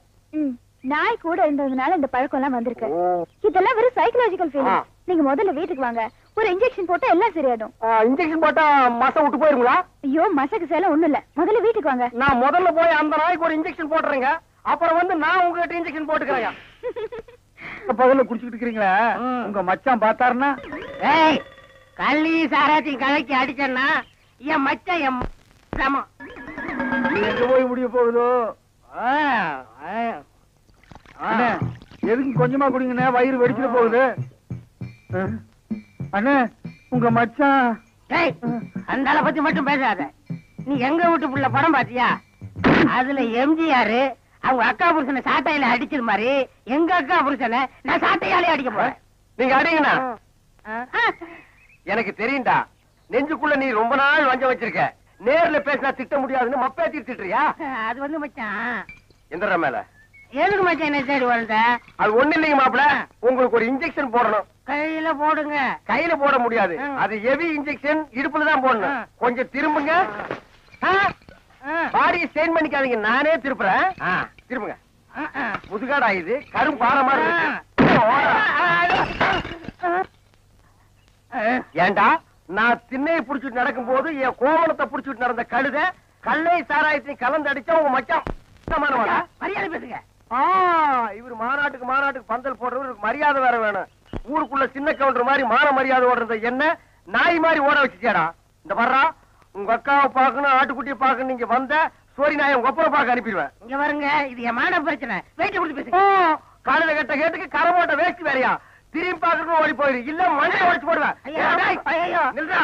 நாய் கூட இருந்ததுனால இந்த பழக்கம் எல்லாம் வந்திருக்கு. இதெல்லாம் வெறும் சைக்கலாஜிக்கல் ஃபீலிங். நீங்க முதல்ல வீட்டுக்கு வாங்க, ஒரு இன்ஜெக்ஷன் போட்டா எல்லாம் சரியாடும். இன்ஜெக்ஷன் போட்டா மசை விட்டு போயிருங்களா? ஐயோ மசக்கு சேல ஒண்ணும் இல்ல, முதல்ல வீட்டுக்கு வாங்க. நான் முதல்ல போய் அந்த நாய்க்கு ஒரு இன்ஜெக்ஷன் போட்டுறேங்க, அப்புறம் வந்து நான் உங்ககிட்ட இன்ஜெக்ஷன் போட்டுக்கிறேன். பகல்ல குடிச்சுக்கிட்டு இருக்கீங்களா? உங்க மச்சான் பார்த்தாருன்னா கள்ளி சாராத்தையும் கலக்கி அடிச்சேன்னா என் மச்சான் என் சமம். எங்க போய் முடிய போகுதோ? அண்ணே, எதுக்கு கொஞ்சமா குடிங்கண்ணே, வயிறு வெடிச்சிட போகுது. அண்ணே, உங்க மச்சான். டேய், அந்த ஆளை பத்தி மட்டும் பேசாத. நீ எங்க வீட்டு புள்ள படம் பாத்தியா? அதுல எம்ஜிஆர் அவங்க அக்கா புருஷனை சாட்டையில அடிச்சது மாதிரி எங்க அக்கா புருஷனை நான் சாட்டையாலே அடிக்க போறேன். நீங்க அடிங்கண்ணா. எனக்கு தெரியும்டா, நெஞ்சுக்குள்ள நீ ரொம்ப நாள் வஞ்சம் வச்சிருக்க. நேர்ல பேசினா திட்ட முடியாதுன்னு மப்பே திட்டுறியா? அது வந்து மச்சான். எந்திர மேல எதுக்கு மச்சான் என்ன தேடி வந்த? அது ஒண்ணு இல்லைங்க மாப்பிள, உங்களுக்கு ஒரு இன்ஜெக்ஷன் போடணும். கையில போடுங்க. கையில போட முடியாது, அது ஹெவி இன்ஜெக்ஷன், இடுப்புல தான் போடணும். கொஞ்சம் திரும்புங்க. பாடியை ஸ்டெயின் பண்ணிக்காதீங்க, நானே திருப்புறேன். திரும்புங்க. முதுகாடா இது, கரும் பாரமா இருக்கு. ஏண்டா, நான் திண்ணையை புடிச்சிட்டு நடக்கும் போது என் கோவணத்தை புடிச்சிட்டு நடந்த கழுத கல்லை சாராயத்தை கலந்து அடிச்சா உங்க மச்சான் மரியாதை பேசுங்க. இவர் மாநாட்டுக்கு பந்தல் போடுறவருக்கு மரியாதை வேற வேணும். ஊருக்குள்ள சின்ன கவுண்டர் மாதிரி மான மரியாதை ஓடுறது என்ன நாய் மாதிரி ஓட வச்சுட்டியாடா? இந்த வர்றா, உங்க அக்காவை பாக்கணும், ஆட்டுக்குட்டியை பாக்கணும். நீங்க வந்த சோரி நாயை உங்க ஒப்பரை பார்க்க அனுப்பிடுவேன். இங்க வருங்க, இது என் மான பிரச்சனை. வெயிட் கொடுத்து பேசுங்க. காலையில கட்ட கேட்டுக்கு கரை போட்ட வேஸ்ட் வேறையா? திரும்பி பாக்கணும் ஓடி போயிரு, இல்ல மண்டையை உடைச்சு போடுவேன். நில்றா.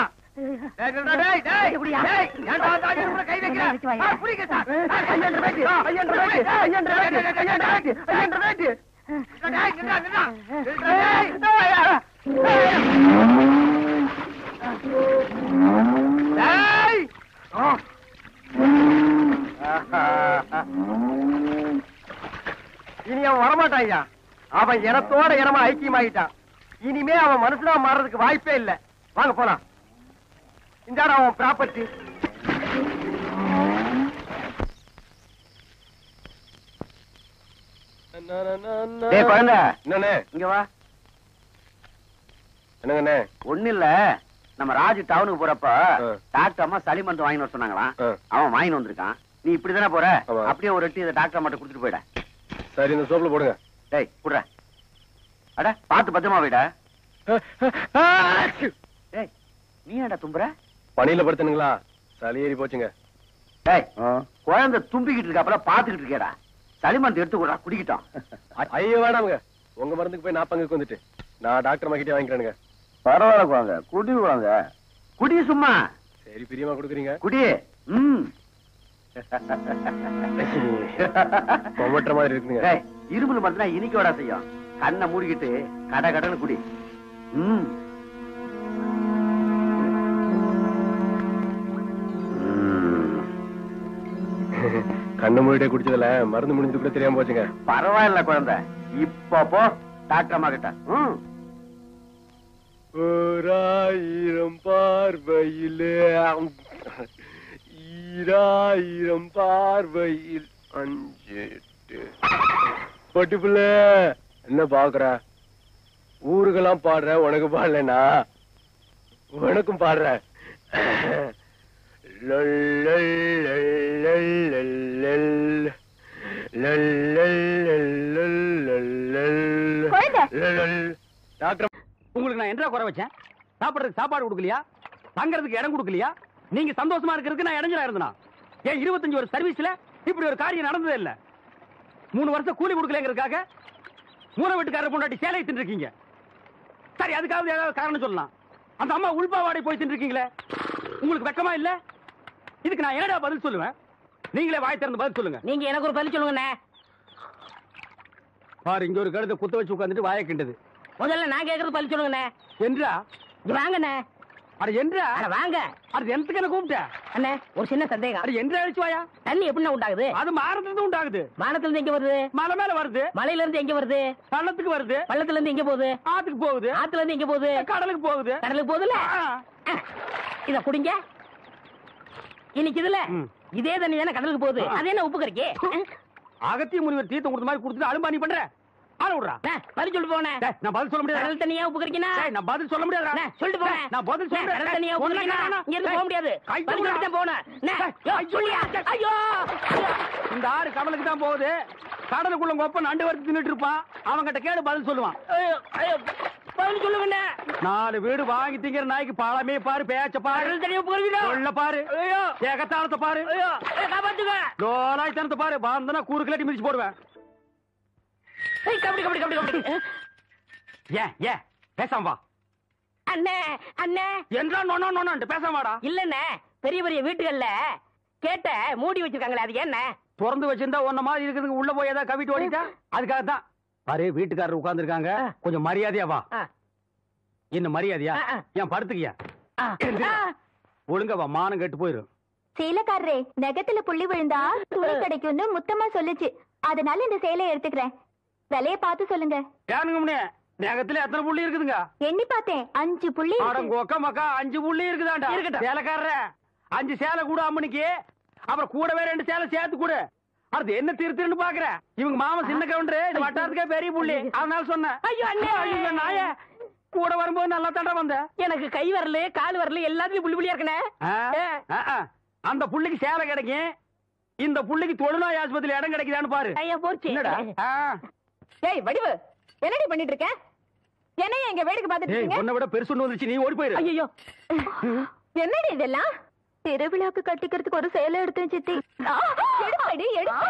இனி அவன் வரமாட்டான் ஐயா. அவன் இனத்தோட இனமா ஐக்கியமாயிட்டான். இனிமே அவன் மனுஷனா மாறதுக்கு வாய்ப்பே இல்ல. வாங்க போலாம். இந்த அவன் ப்ராப்பர்ட்டி. குழந்தை என்னண்ணே இங்க வா. என்னங்கண்ணே? ஒண்ணு இல்ல, நம்ம ராஜு டவுனுக்கு போறப்ப டாக்டர் அம்மா சளி மருந்து வாங்கி வர சொன்னாங்களாம். அவன் வாங்கி வந்திருக்கான். நீ இப்படிதானே போற, அப்படியே ஒரு எட்டி டாக்டர் மட்டும் கொடுத்துட்டு போயிட. சரி, இந்த சோப்புல போடுங்க. டேய் குடுற. அட பாத்து பத்திரமா போயிட. டேய் நீ என்னடா தும்புற? பணியில படுத்துனுங்களா, சளி ஏறி போச்சுங்க. டேய் குழந்தை தும்பிக்கிட்டு இருக்க, அப்புறம் பாத்துக்கிட்டு இருக்கேடா. சளி மருந்து எடுத்து கூட குடிக்கிட்டோம். ஐயோ வேணாமுங்க, உங்க மருந்துக்கு போய் நான் பங்குக்கு வந்துட்டு நான் டாக்டர் மாக்கிட்டே வாங்கிக்கிறேனுங்க. பரவாயில்ல குவாங்க, குடி வாங்க. குடி சும்மா. சரி பிரியமா கொடுக்குறீங்க, குடி. கொமட்டுற மாதிரி இருக்குங்க. இருமல் மருந்துனா இனிக்கோடா செய்யும். கண்ணை மூடிக்கிட்டு கட கடன்னு குடி. கண்ணு மூடிட்டே குடிச்சதுல மருந்து முடிஞ்சது கூட தெரியாம போச்சுங்க. பரவாயில்ல குழந்தை, இப்ப போ டாக்டர் அம்மா கிட்ட. ஓராயிரம் பார்வையிலே ஈராயிரம் பார்வையில் 5 பட்டிப்புல என்ன பாக்குற? ஊருக்கெல்லாம் பாடுற, உனக்கு பாடலனா உனக்கும் பாடுற. டாக்டர், உங்களுக்கு நான் என்ன குறை வச்சேன்? சாப்பிடுறதுக்கு சாப்பாடு கொடுக்கலையா? தங்கறதுக்கு இடம் கொடுக்கலையா? நீங்க சந்தோஷமா இருக்கிறதுக்கு நான் இடைஞ்சலா இருந்தனா? ஏன் 25 வருஷம் சர்வீஸ்ல இப்படி ஒரு காரியம் நடந்ததே இல்ல. 3 வருஷம் கூலி கொடுக்கலங்கிறதுக்காக மூணு வீட்டுக்காரர் பொண்டாட்டி சேலை தின்னுருக்கீங்க. சரி, அதுக்காவது ஏதாவது காரணம் சொல்லலாம். அந்த அம்மா உள்பாவாடை போய் தின்னுருக்கீங்களே, உங்களுக்கு வெக்கமா இல்ல? இதுக்கு நான் என்னடா பதில் சொல்லுவேன்? நீங்களே வாய் திறந்து பதில் சொல்லுங்க. நீங்க எனக்கு ஒரு பதில் சொல்லுங்க. பாரு, இங்க ஒரு கழுதை குத்த வச்சு உட்காந்துட்டு வாயை கிண்டது. முதல்ல நான் கேக்குறது பதில் சொல்லுங்க. என்றா வாங்கண்ணே. அட என்றா வாங்க. அது எந்தக்கு என்ன கூப்பிட்ட? அண்ணே ஒரு சின்ன சந்தேகம். அது என்ற அழிச்சு வாயா. தண்ணி எப்படி உண்டாகுது? அது மாறத்துல உண்டாகுது. வானத்துல இருந்து எங்க வருது? மலை மேல வருது. மலையில இருந்து எங்க வருது? பள்ளத்துக்கு வருது. பள்ளத்துல இருந்து எங்க போகுது? ஆத்துக்கு போகுது. ஆத்துல இருந்து எங்க போகுது? கடலுக்கு போகுது. கடலுக்கு போகுதுல. இத குடிங்க. இன்னைக்கு இதுல இதே தண்ணி தானே கடலுக்கு போகுது. அது என்ன உப்பு கறிக்கு? அகத்திய முனிவர் தீர்த்தம் கொடுத்த மாதிரி கொடுத்துட்டு அலும்பா நீ பண்ற. ஆள விடுறா. பதில் சொல்லிட்டு போனேன். நான் பதில் சொல்ல முடியாது. கடல் தண்ணியா உப்பு கறிக்கினா? நான் பதில் சொல்ல முடியாது. சொல்லிட்டு போனேன். நான் பதில் சொல்றேன். கடல் தண்ணியா உப்பு கறிக்கினா? இங்க இருந்து போக முடியாது. பதில் சொல்லிட்டு போனேன். சொல்லியா? ஐயோ, இந்த ஆறு கடலுக்கு தான் போகுது. கடலுக்குள்ள கொப்ப நண்டு வரைக்கும் தின்னுட்டு இருப்பான். அவன்கிட்ட கேடு பதில் சொல்லுவான். பதில் சொல்லுங்க. 4 வீடு வாங்கி திங்கிற நாய்க்கு பாலமே பாரு, பேச்ச பாரு, சொல்ல பாரு, ஏகத்தாளத்தை பாரு, லோலாய்த்தனத்தை பாரு. பாந்தனா கூறு கிளட்டி மிதிச்சு போடுவேன். ஏன் பேசாம வா. அண்ணே அண்ணே என்றா நோன்னு பேசாம வாடா. இல்லண்ணே, பெரிய பெரிய வீட்டுகள்ல கேட்ட மூடி வச்சிருக்காங்களே, அது என்ன? திறந்து வச்சிருந்தா ஒன்ன மாதிரி இருக்குதுங்க, உள்ள போய் ஏதாவது கவிட்டு ஓடிட்டா அதுக்காகத்தான். பாரு, வீட்டுக்காரர் உட்கார்ந்து இருக்காங்க, கொஞ்சம் மரியாதையா வா. என்ன மரியாதையா? ஏன் படுத்துக்கியா? ஒழுங்கா வா, மானம் கெட்டு போயிரும். சேலைக்காரரே, நெகத்துல புள்ளி விழுந்தா துணி கிடைக்கும்னு முத்தமா சொல்லுச்சு, அதனால இந்த சேலையை எடுத்துக்கிறேன். விலைய பார்த்து சொல்லுங்க. ஏனுங்க நகத்துல எத்தனை புள்ளி இருக்குதுங்க? எண்ணி பார்த்தேன், 5 புள்ளி. மக்கா 5 புள்ளி இருக்குதாண்டா. சேலைக்காரர 5 சேலை கூட அம்மனிக்கு, அப்புறம் கூடவே 2 சேலை சேர்த்து கூட. அது என்ன திருத்துன்னு பாக்குற? இவங்க மாமா சின்ன கவுண்டரு, இந்த வட்டாரத்துக்கே பெரிய புள்ளி, அதனால சொன்னேன். ஐயோ அண்ணே, ஐயோ நாய, கூட வரும்போது நல்லா தண்டா வந்த. எனக்கு கை வரல கால் வரல எல்லாத்துலயும் புள்ளி புள்ளியா இருக்கனே. அந்த புள்ளிக்கு சேலை கிடைக்கும், இந்த புள்ளிக்கு தொழுநோய் ஆஸ்பத்திரி இடம் கிடைக்குதான்னு பாரு. ஐயா போச்சு. என்னடா? ஏய் வடிவு, என்னடி பண்ணிட்டு இருக்க? என்னைய எங்க வேடிக்கை பார்த்துட்டு இருக்கீங்க? உன்னை விட பெருசு ஒண்ணு வந்துச்சு, நீ ஓடி போயிரு. ஐயோ என்னடி இதெல்லாம்? திருவிழாக்கு கட்டிக்கிறதுக்கு ஒரு சேலை எடுத்தேன் சித்தி. எடுப்படி எடுப்ப.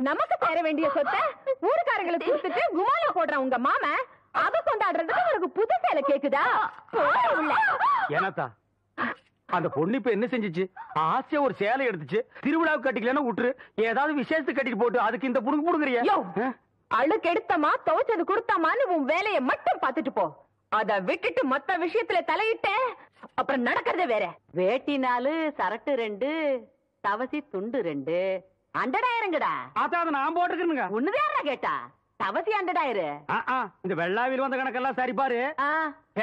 நமக்கு தர வேண்டிய சொத்தை ஊருக்காரங்களுக்கு கொடுத்துட்டு குமால போடுற உங்க மாமா, அத கொண்டாடுறதுக்கு உனக்கு புது சேலை கேக்குதா? ஏனாத்தா, அந்த பொண்ணு இப்ப என்ன செஞ்சிச்சு? ஆசையா ஒரு சேலை எடுத்துச்சு, திருவிழாவுக்கு கட்டிக்கலன்னா விட்டுரு, ஏதாவது விசேஷத்துக்கு கட்டிட்டு போட்டு அதுக்கு இந்த புடுங்க புடுங்குறியா? அழுக்கு எடுத்தமா துவைச்சது கொடுத்தாமான்னு உன் வேலையை மட்டும் பாத்துட்டு போ. அத விட்டுட்டு மத்த விஷயத்துல தலையிட்ட அப்புறம் நடக்கிறதே வேற. வேட்டி 4, சரட்டு 2, தவசி துண்டு 2, அண்டடாயிரங்கடா. அதான் அதை நான் போட்டுக்கிறேங்க. ஒண்ணுதான் கேட்டா, தவசி அண்டடாயிரு. இந்த வெள்ளாவில் வந்த கணக்கெல்லாம் சரி பாரு.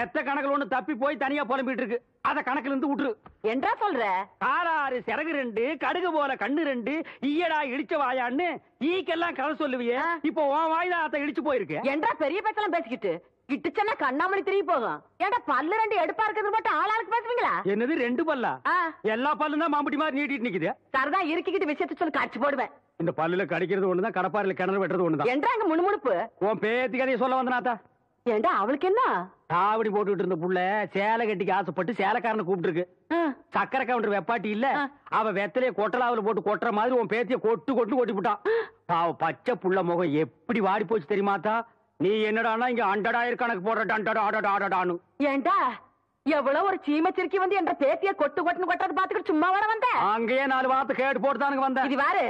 எத்த கணக்குல ஒண்ணு தப்பி போய் தனியா புலம்பிட்டு இருக்கு, அத கணக்குல இருந்து விட்டுரு. என்றா சொல்ற? காராறு சிறகு 2, கடுகு போல கண்ணு 2, ஈயடா இடிச்ச வாயான்னு ஈக்கெல்லாம் கதை சொல்லுவியே, இப்போ உன் வாய்தான் அத இடிச்சு போயிருக்கு. என்றா பெரிய பேச்செல்லாம் பேசிக்கிட்டு கிட்டுச்சன்னா கண்ணாமணி திரும்பி போகும். ஏண்டா பல்லு 2 எடுப்பா இருக்கிறது மட்டும் ஆளாளுக்கு பேசுவீங்களா? என்னது 2 பல்லா? எல்லா பல்லும் தான் மாம்பட்டி மாதிரி நீட்டிட்டு நிக்குது. சரதான் இருக்கிட்டு விஷயத்த சொல்லி காட்சி போடுவேன். இந்த பல்லுல கடிக்கிறது ஒண்ணுதான், கடப்பாரில கிணறு வெட்டுறது ஒண்ணுதான். என்றாங்க முணுமுணுப்பு. உன் பேத்தி கதையை சொல்ல வந்தனாத்தா. ஏண்டா அவளுக்கு என்ன? தாவடி போட்டுட்டு இருந்த புள்ள சேலை கட்டிக்கு ஆசைப்பட்டு சேலைக்காரனை கூப்பிட்டு இருக்கு. சக்கரை கவுண்டர் வெப்பாட்டி இல்ல, அவ வெத்தலைய கொட்டலாவில போட்டு கொட்டுற மாதிரி உன் பேத்திய கொட்டு விட்டான். அவ பச்சை புள்ள முகம் எப்படி வாடி போச்சு தெரியுமாத்தா? நீ என்னடானா இங்க அண்டடாயிரம் கணக்கு போடுற. ஏண்டா எவ்வளவு ஒரு சீமச்சிருக்கி வந்து என்ற பேத்திய கொட்டுன்னு கொட்டது பாத்துக்கிட்டு சும்மா வர வந்த? அங்கேயே 4 வார்த்தை கேட்டு போட்டுதானுங்க வந்தேன். இது வாரு,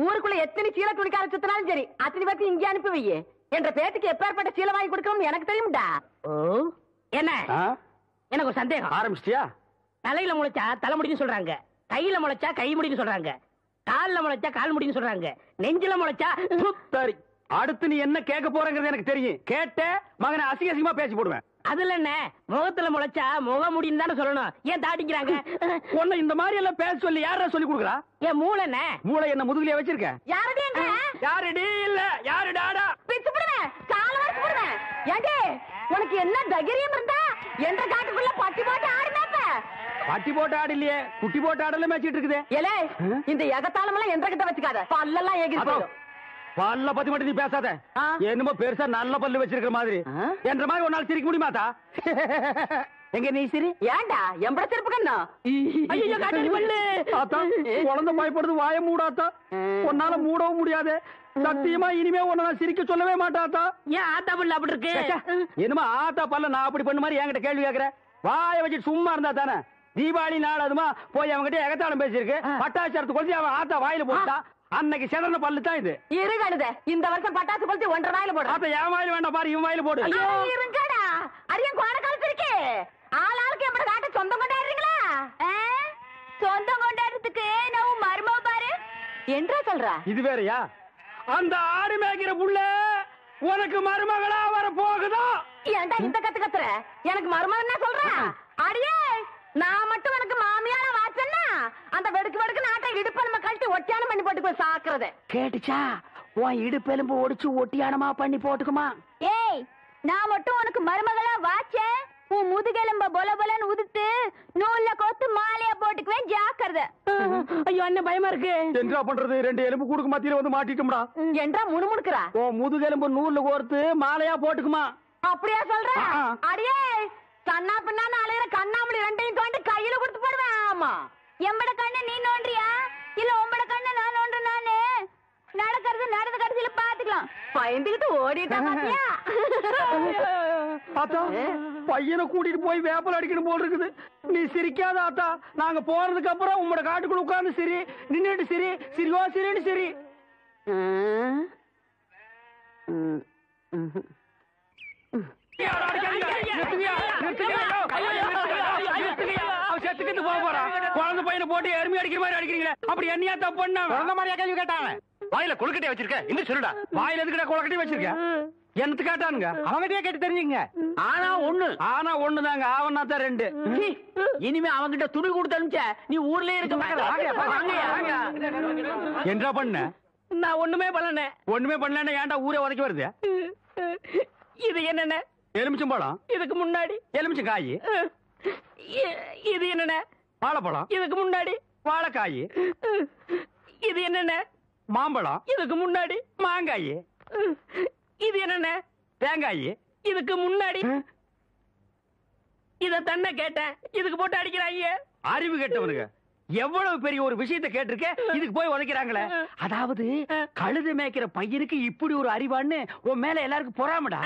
ஊருக்குள்ள எத்தனை சீலை துணிக்கார சுத்தினாலும் சரி, அத்தனை பேத்தி இங்கே அனுப்பி வையே. என்ற பேத்துக்கு எப்பேற்பட்ட சீலை வாங்கி கொடுக்கணும் எனக்கு தெரியும்டா. என்ன எனக்கு ஒரு சந்தேகம். ஆரம்பிச்சிட்டியா? தலையில முளைச்சா தலைமுடின்னு சொல்றாங்க, கையில முளைச்சா கை முடின்னு சொல்றாங்க, கால்ல முளைச்சா கால் முடின்னு சொல்றாங்க, நெஞ்சில முளைச்சா சரி. அடுத்து நீ என்ன கேட்க போறங்கிறது எனக்கு தெரியும். கேட்ட மகனை அசிங்கமா பேசி போடுவேன். அதுல என்ன, முகத்துல முளைச்சா முக முடின்னு தானே சொல்லணும், ஏன் தாட்டிக்கிறாங்க? உன்னை இந்த மாதிரி எல்லாம் பேச சொல்லி யாரா சொல்லி கொடுக்குறா? என் மூளை என்ன? மூளை என்ன முதுகுலயே வச்சிருக்க? யாருடி இல்ல யாருடாடா பிச்சு போடுவேன், கால வரைக்கும் போடுவேன். ஏண்டே உனக்கு என்ன தைரியம் இருந்தா என்ற காட்டுக்குள்ள பட்டி போட்டு ஆடுனாப்ப? பட்டி போட்டு ஆடு இல்லையே, குட்டி போட்டு ஆடல மேய்ச்சிட்டு இருக்குது. ஏலே, இந்த எகத்தாளம் எல்லாம் என்ற கிட்ட வச்சுக்காத, பல்லெல்லாம் ஏகி போயிடும். பல்ல பத்தி மட்டும் நீ பேசாத. என்னமோ பெருசா நல்ல பல்லு வச்சிருக்கிற மாதிரி. என்ற மாதிரி ஒரு நாள் சிரிக்க முடியுமாத்தா? எங்க நீ சிரி? ஏண்டா எம்பட சிரிப்பு கண்ணா? ஐயோ காட்டு பல்லு. ஆத்தா, குழந்தை பயப்படுது, வாய மூடாத்தா. உன்னால மூடவும் முடியாது. சத்தியமா இனிமே உன்னை நான் சிரிக்க சொல்லவே மாட்டாத்தா. ஏன் ஆத்தா பல்லு அப்படி இருக்கு? என்னமா ஆத்தா பல்ல நான் அப்படி பண்ண மாதிரி என்கிட்ட கேள்வி கேக்குற? வாய வச்சுட்டு சும்மா இருந்தா தானே? தீபாவளி நாள் அதுமா போய் அவங்ககிட்ட எகத்தாளம் பேசிருக்கு, பட்டாச்சாரத்து கொளுத்தி அவன் ஆத்தா வாயில போட்டா. அன்னைக்கு செதற பல்லு தான் இது. இருங்கடுத, இந்த வருஷம் பட்டாசு கொளுத்தி 1.5 வாயில போடு. அப்ப என் வாயில வேண்டாம் பாரு, இவன் வாயில போடு. இருங்கடா, அடியன் கோண காலத்திருக்கு. ஆளாளுக்கு எப்படி காட்ட சொந்தம் கொண்டாடுறீங்களா? சொந்தம் கொண்டாடுறதுக்கு நான் மர்மம் பாரு என்றா சொல்றா. இது வேறயா? அந்த ஆடு மேய்க்கிற புள்ள உனக்கு மருமகளா வர போகுதோ? ஏன்டா இந்த கத்துற? எனக்கு மருமகன் என்ன சொல்ற? அடியே, நான் மட்டும் உனக்கு மாமியார வாச்சன்னா அந்த வெடுக்கு நாட்டை இடுப்பெலும்ப கழட்டி ஒட்டியானம் பண்ணி போட்டு போய் சாக்குறத கேட்டுச்சா? உன் இடுப்பெலும்பு ஒடிச்சு ஒட்டியானமா பண்ணி போட்டுக்குமா? ஏய், நான் மட்டும் உனக்கு மருமகளா வாச்சேன், உன் முதுகெலும்ப பொலன்னு உதுத்து நூல்ல கோத்து மாலையா போட்டுக்குவேன், ஜாக்கிரதை. ஐயோ அண்ணன் பயமா இருக்கு. என்ன பண்றது? 2 எலும்பு கூடுக்கு மத்தியில வந்து மாட்டிட்டோம்டா. என்றா முணுமுணுக்குறா? ஓ முதுகெலும்பு நூல்ல கோர்த்து மாலையா போட்டுக்குமா? அப்படியா சொல்ற அடியே கண்ணா பின்னான்னு அலையிற கண்ணாமூலி ரெண்டையும் தோண்டி கையில கொடுத்து போடுவேன் ஆமா எம்பட கண்ணு நீ நோண்டியா இல்ல உம்பட கண்ணு நான் நோண்டுனானே நடக்கிறது நடந்த கடைசியில பாத்துக்கலாம் பயந்துகிட்டு ஓடிட்டா பாத்தியா ஆத்தா பையனை கூட்டிட்டு போய் வேப்பல் அடிக்கணும் போல் இருக்குது நீ சிரிக்காத ஆத்தா நாங்க போறதுக்கு அப்புறம் உங்களோட காட்டுக்குள்ள உட்கார்ந்து சரி நின்னுட்டு சரி சிரிவா சரின்னு சரி குழந்தை பையனை போட்டு எருமை அடிக்கிற மாதிரி அடிக்கிறீங்களே அப்படி என்னையா தப்பு பண்ண குழந்தை மாதிரியா கேள்வி கேட்டாங்க வாயில கொழுக்கட்டை வச்சிருக்க இன்னும் சொல்லுடா வாயில எதுக்கிட்ட கொழுக்கட்டை வச்சிருக்க என்னத்து கேட்டானுங்க அவங்ககிட்டயே கேட்டு தெரிஞ்சுங்க ஆனா ஒண்ணுதாங்க ஆவனா தான் ரெண்டு இனிமே அவங்கிட்ட துணி கொடுத்து அனுப்பிச்ச நீ ஊர்லயே இருக்க என்ன பண்ண நான் ஒண்ணுமே பண்ணல ஏன்டா ஊரே உதைக்க வருது இது என்னென்ன எலுமிச்சம்பழம் இதுக்கு முன்னாடி எலுமிச்சம் காய் இது என்னென்ன வாழைப்பழம் இதுக்கு முன்னாடி வாழைக்காய் இது என்னென்ன மாம்பழம் இதுக்கு முன்னாடி மாங்காய் இது என்னென்ன தேங்காய் இதுக்கு முன்னாடி இத தன்ன கேட்டேன் இதுக்கு போட்டு அடிக்கிறாங்க அறிவு கேட்டவனுங்க எவ்வளவு பெரிய ஒரு விஷயத்தை கேட்டிருக்க இதுக்கு போய் உதைக்கிறாங்களே அதாவது கழுது மேய்க்கிற பையனுக்கு இப்படி ஒரு அறிவான்னு உன் மேல எல்லாருக்கும் பொறாமடா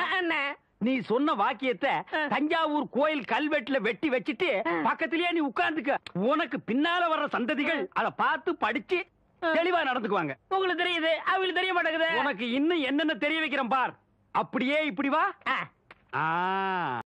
நீ சொன்ன வாக்கியத்தை தஞ்சாவூர் கோயில் கல்வெட்டுல வெட்டி வச்சிட்டு பக்கத்திலேயே நீ உட்கார்ந்துக்க உனக்கு பின்னால வர்ற சந்ததிகள் அதை பார்த்து படிச்சு தெளிவா நடந்துக்குவாங்க உங்களுக்கு தெரியுது அவங்களுக்கு தெரிய மாட்டேங்குது உனக்கு இன்னும் என்னென்ன தெரிய வைக்கிறேன் பார் அப்படியே இப்படி வா